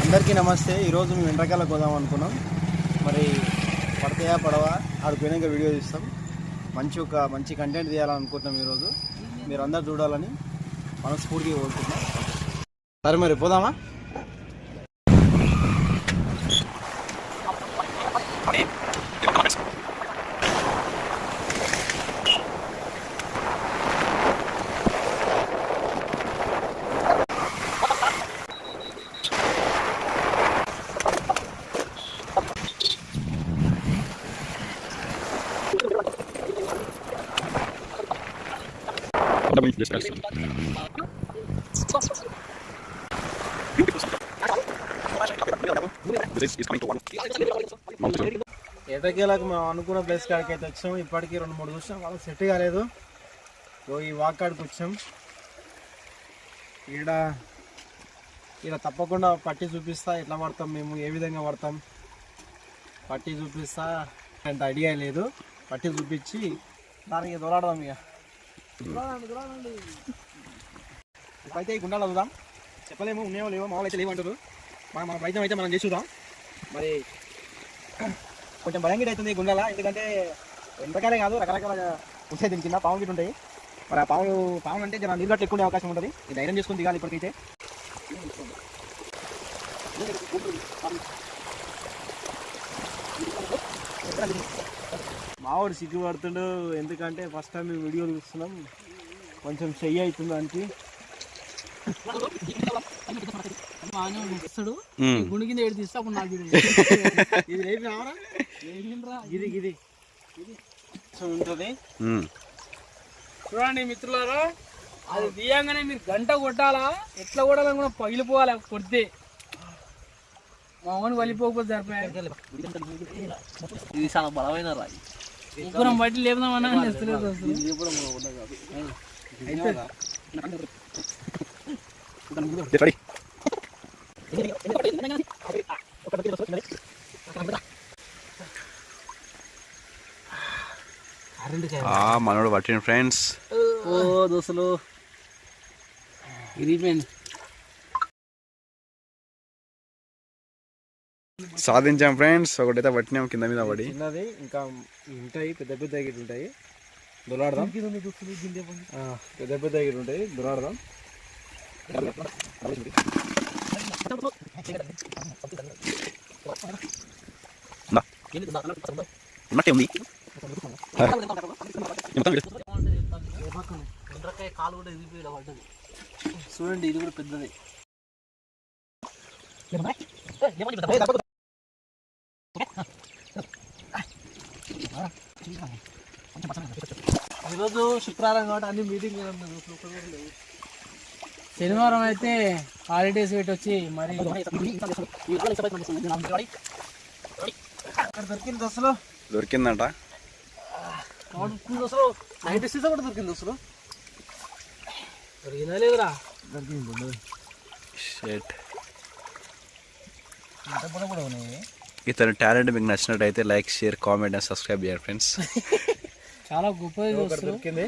అందరికీ నమస్తే. ఈరోజు మేము ఎండ్రకాయలకు పోదాం అనుకున్నాం. మరి పడతాయా పడవా ఆడిపోయినాక వీడియో తీస్తాం. మంచి కంటెంట్ తీయాలనుకుంటున్నాం. ఈరోజు మీరు అందరు చూడాలని మనస్ఫూర్తిగా కోరుకుంటున్నాం. సరే మరి పోదామా? ఎటకేలకు మేము అనుకున్న ప్లేస్ కాడికి అయితే వచ్చాం. ఇప్పటికీ 2-3 చూసాం, వాళ్ళకి సెట్ కాలేదు. ఈ వాక్ కాడికి వచ్చాం. ఈడ తప్పకుండా పట్టి చూపిస్తా, ఎట్లా పడతాం మేము, ఏ విధంగా పడతాం పట్టి చూపిస్తా. అంత ఐడియా లేదు. పట్టి చూపించి దానికి దొరాడదాం. ఇక ఇప్పుడైతే ఈ గుండాలు అవుదాం. చెప్పలేము ఉన్నాయో లేవో, మామూలు అయితే లేవంటారు. మన ప్రయత్నం అయితే మనం చేసి చూద్దాం. మరి కొంచెం భయం గిట్ అవుతుంది ఈ గుండాల, ఎందుకంటే ఎంతకాలే కాదు రకరకాల ఉంటాయి దీని కింద. పాము గిట్ ఉంటాయి. మరి ఆ పాము అంటే జర నీళ్ళు ఎక్కువ ఉండే అవకాశం ఉంటుంది. ఈ ధైర్యం చేసుకుని దిగాలి. ఇప్పటికైతే మావాడు సిగ్గు పడుతుండు, ఎందుకంటే ఫస్ట్ టైం మేము వీడియో చూస్తున్నాం. కొంచెం చెయ్యి అవుతుంది దానికి. గుండె కింద ఏడు తీస్తా నాకు ఇది రేపు రావరా ఇది ఇది ఉంటుంది. చూడండి మిత్రులారా, అది తీయంగానే మీరు గంట కొట్టాలా, ఎట్లా కొట్టాలని కూడా పగిలిపోవాలి. కొడితే మామూలు వలిపోకపోతే సరిపోయాయి. ఇది చాలా బలమైన రాయి. ముగ్గురం బట్టి లేపుదామన్నా తెస్తలేదు. మనోడు పట్టిన ఫ్రెండ్స్. ఓ దోస్తులు ఇరిగిపోయింది. సాధించాం ఫ్రెండ్స్. ఒకటైతే పట్టినాం కింద మీద పడి. చిన్నది ఇంకా ఉంటాయి, పెద్ద పెద్ద గిట్ ఉంటాయి. దొలాడదాం. పెద్ద పెద్ద గిట్ ఉంటాయి, దొలాడదాం. కాలు కూడా ఇరిగిపోయి పడ్డది. చూడండి, ఇది కూడా పెద్దది. ఈరోజు శుక్రవారం కాబట్టి అన్ని మీటింగ్ శనివారం అయితే హాలిడేస్ పెట్టి వచ్చి మరి దొరికింది అసలు. దొరికిందంట. అసలు నైట్ సీజన్ కూడా దొరికింది. అసలు దొరికిందా లేదురా? దొరికింది. ఇతని టాలెంట్ మీకు నచ్చినట్టయితే like, share, comment and subscribe చేయండి ఫ్రెండ్స్. చాలా గొప్పది దొరికింది.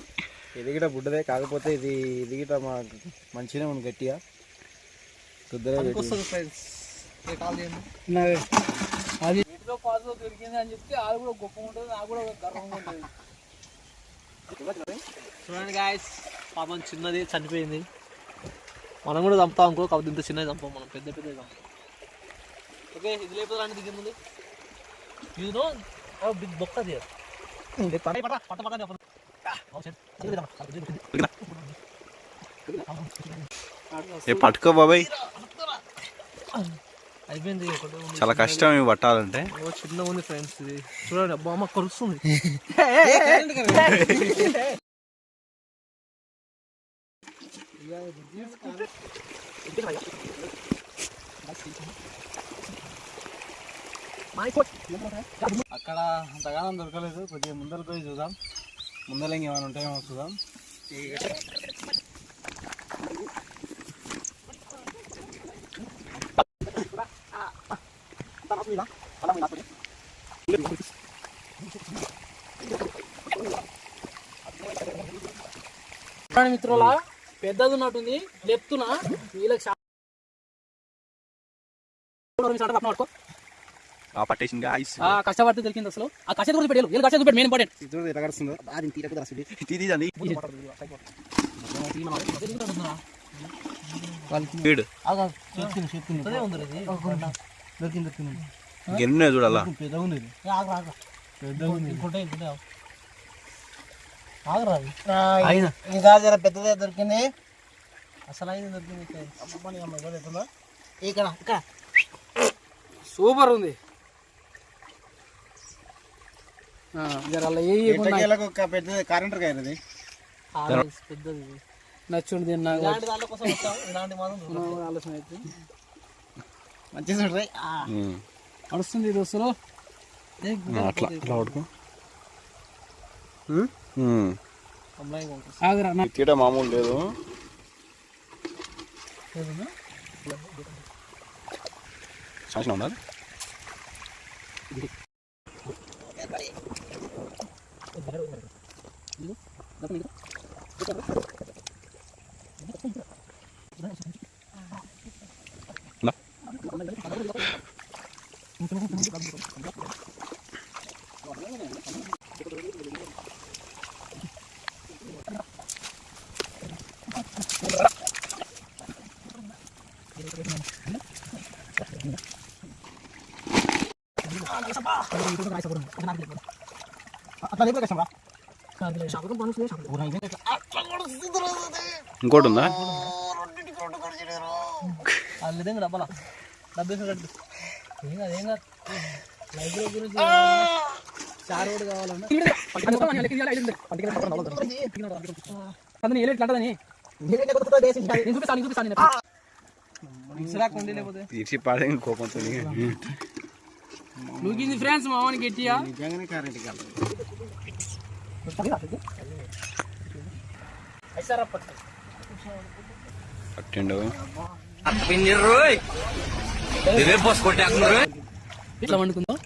ఇది గిట బుడ్డదే, కాకపోతే ఇది గిట మంచిగా ఉంది, గట్టిగా అది ఇంట్లో పాస్ దొరికింది అని చెప్తే అది కూడా గొప్ప ఉంటుంది, నాకు కూడా గర్వంగా ఉంటుంది. చూడండి గాయస్, పాపం చిన్నది చనిపోయింది. మనం కూడా చంపుతాం అనుకో, కాబట్టి ఇంత చిన్నది చంపాం మనం, పెద్ద పెద్దది చంపాం. ఓకే, ఇది లేకపోతే రాండి దిగే ముందు. యూ నో బిగ్ బొక్క దియర్. పట్టుకో బాబాయ్. అయిపోయింది. చాలా కష్టం ఇవి పట్టాలంటే. చిన్న ఉంది ఫ్రెండ్స్. ఇది చూడండి, అబ్బా అమ్మ కరుస్తుంది. అక్కడ అంతగానం దొరకలేదు. కొద్దిగా ముందర పోయి చూద్దాం. ముందర ఇంకేమైనా ఉంటాయేమో చూద్దాం. మిత్రులా పెద్దది ఉన్నట్టుంది, లేపుతున్నా వీళ్ళకి పట్టేసింది guys. కష్టపడితే దొరికింది అసలు ఆ కష్టం గురించి పెట్టాలి వీళ్ళు కష్టం చూపెట్టి మెయిన్ ఇంపార్టెంట్ చూడు ఎట్లా కడుస్తుందో అది తీరకుండా రాసి తీదండి వీడు గిన్నె చూడాలా ఇంకా జర పెద్దదే దొరికింది అసలు అయింది దొరికింది ఇక్కడ ఇక్కడ సూపర్ ఉంది జర అలా ఒక పెద్దది కరెంట్ కాయది పెద్దది నచ్చుండి తిన్నా ఇలాంటి దాంట్లో కోసం వచ్చాం ఇలాంటి మాత్రం ఆలోచన అయితే మంచిగా చూడరా నడుస్తుంది దోస్తులు అట్లా అట్లా పడుకో ఆగరా తీట మామూలు లేదు సంవత్సరం ఉందా ఇంకోటి ఉందా వాళ్ళు ఇదేం డబ్బలా డబ్బేసి కట్టు ఏం కాదు ఏం కాదు లైబ్రరీ గురించి చార్ రోడ్ కావాలన్నా తీర్చి పాడే కోపంతో నువ్వు ఫ్రెండ్స్ మా వానికి గట్టిగా నిజంగానే కరెంట్ కాదు పట్టిండు ఇట్లా వండుకుందాం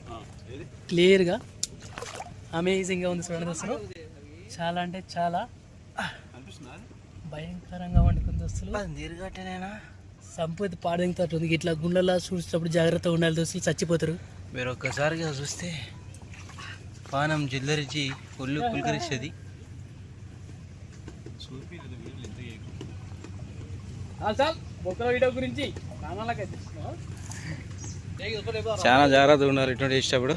క్లియర్గా అమేజింగ్గా ఉంది చూడండి అసలు చాలా అంటే చాలా భయంకరంగా వండుకుంది అసలు సంపూర్తి పాడెంగుతాడు ఉంది ఇట్లా గుండెలా చూసేటప్పుడు జాగ్రత్తగా ఉండాలి దోస్తులు చచ్చిపోతారు మీరు ఒక్కసారిగా చూస్తే పానం జిల్లరిచి ఒళ్ళు పులికరిస్తుంది సార్ బొక్కల వీడియో గురించి ప్రాణాలకైతే చాలా జాగ్రత్తగా ఉన్నారు ఇటువంటి చేసేటప్పుడు